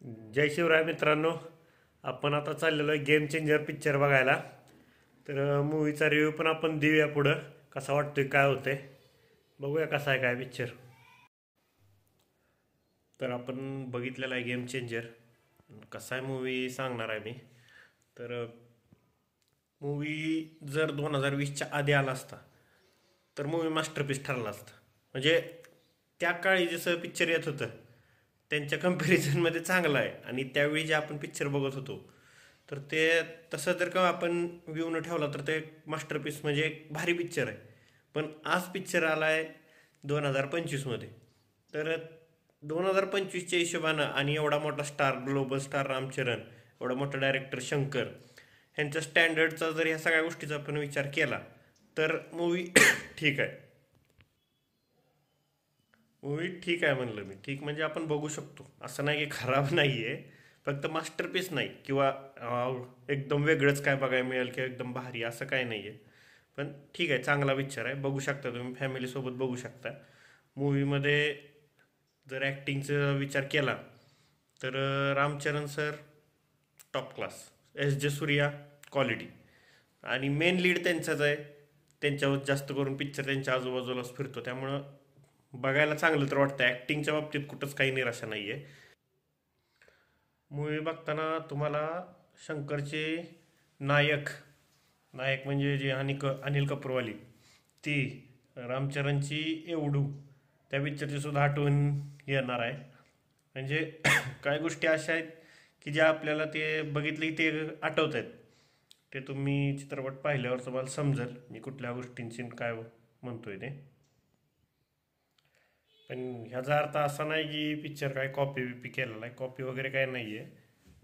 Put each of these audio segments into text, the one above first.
जय शिवराय मित्रांनो. आपण आता चाललेलो आहे गेम चेंजर पिक्चर बघायला. तर मूवीचा रिव्ह्यू पण आपण देऊया पुढं, कसा वाटतोय काय होतंय बघूया कसा आहे काय पिक्चर. तर आपण बघितलेला आहे गेम चेंजर. कसा आहे मूवी सांगणार आहे मी. तर मूवी जर 2020च्या आधी आला असता तर मूवी मास्टरपीस ठरला असता. म्हणजे त्या काळी जसं पिक्चर येत होतं त्यांच्या कम्पॅरिझनमध्ये चांगलं आहे, आणि त्यावेळी जे आपण पिक्चर बघत होतो तर ते तसं जर का आपण व्ह्यू न ठेवला तर ते मास्टरपीस म्हणजे एक भारी पिक्चर आहे. पण आज पिक्चर आला आहे 2025मध्ये. तर 2025च्या हिशोबानं आणि एवढा मोठा स्टार, ग्लोबल स्टार रामचरण, एवढा मोठा डायरेक्टर शंकर, ह्यांच्या स्टँडर्डचा जर ह्या सगळ्या गोष्टीचा आपण विचार केला तर मूवी ठीक आहे. मूवी ठीक आहे म्हणलं मी. ठीक म्हणजे आपण बघू शकतो, असं नाही की खराब नाही आहे. फक्त मास्टरपीस नाही किंवा एकदम वेगळंच काय बघायला मिळेल किंवा एकदम भारी असं काय नाही आहे. पण ठीक आहे, चांगला पिक्चर आहे, बघू शकता तुम्ही, फॅमिलीसोबत बघू शकता. मूवीमध्ये जर ॲक्टिंगचा विचार केला तर Ram Charan sir top class, S J Suryah quality, आणि मेन लीड त्यांचाच आहे. त्यांच्यावर जास्त करून पिक्चर त्यांच्या आजूबाजूलाच फिरतो, त्यामुळं बघायला चांगलं तर वाटतं. ॲक्टिंगच्या बाबतीत कुठंच काही निराशा नाही आहे. मूवी बघताना तुम्हाला शंकरचे नायक, नायक म्हणजे जे अनिल कपूरवाली ती, रामचरणची एवढू, त्या पिक्चरची सुद्धा आठवण येणार आहे. म्हणजे काय गोष्टी अशा आहेत की ज्या आपल्याला ते बघितले ते आठवत आहेत. ते तुम्ही चित्रपट पाहिल्यावर तुम्हाला समजेल मी कुठल्या गोष्टींची काय म्हणतोय ते. पण ह्याचा अर्थ असा नाही की पिक्चर काय कॉपी बिपी केलेला आहे, कॉपी वगैरे काय नाही आहे.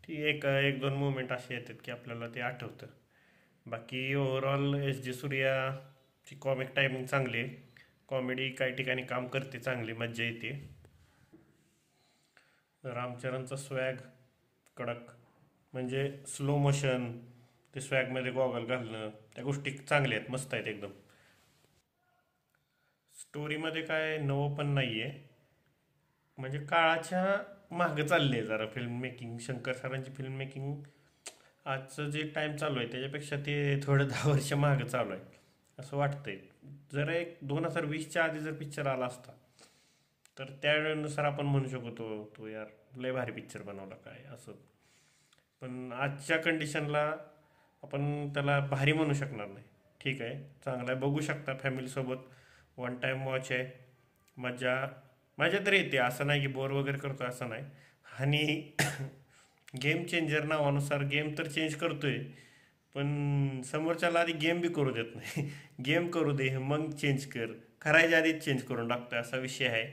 ती एक एक दोन मुवमेंट असे येतात की आपल्याला ते आठवतं. बाकी ओव्हरऑल एस जे सूर्याची कॉमिक टायमिंग चांगली आहे. कॉमेडी काही ठिकाणी काम करते, चांगली मज्जा येते. रामचरणचा स्वॅग कडक, म्हणजे स्लो मोशन, ते स्वॅगमध्ये गॉगल घालणं, त्या गोष्टी चांगल्या आहेत, मस्त आहेत एकदम. स्टोरीमध्ये काय नवं पण नाही आहे. म्हणजे काळाच्या मागं चालली आहे जरा फिल्म मेकिंग. शंकर सरांची फिल्म मेकिंग आजचं जे टाईम चालू आहे त्याच्यापेक्षा ते थोडं 10 वर्ष मागं चालू आहे असं वाटतंय. जर एक 2020च्या आधी जर पिक्चर आला असता तर त्यावेळेनुसार आपण म्हणू शकतो तो यार लय भारी पिक्चर बनवला काय असं. पण आजच्या कंडिशनला आपण त्याला भारी म्हणू शकणार नाही. ठीक आहे, चांगला आहे, बघू शकता फॅमिलीसोबत, वन टाईम वॉच आहे. मजा मजा तर येते, असं नाही की बोर वगैरे करतो असं नाही. आणि गेम चेंजर नावानुसार गेम तर चेंज करतोय, पण समोरच्याला आधी गेम बी करू देत नाही. गेम करू दे मग चेंज कर, करायच्या आधीच चेंज करून टाकतोय असा विषय आहे.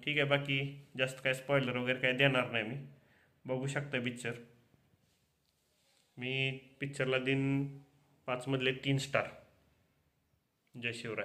ठीक आहे, बाकी जास्त काय स्पॉइलर वगैरे काय देणार नाही मी. बघू शकता पिक्चर. मी पिक्चरला दिन 5 मधले 3 स्टार. जय शिवराय.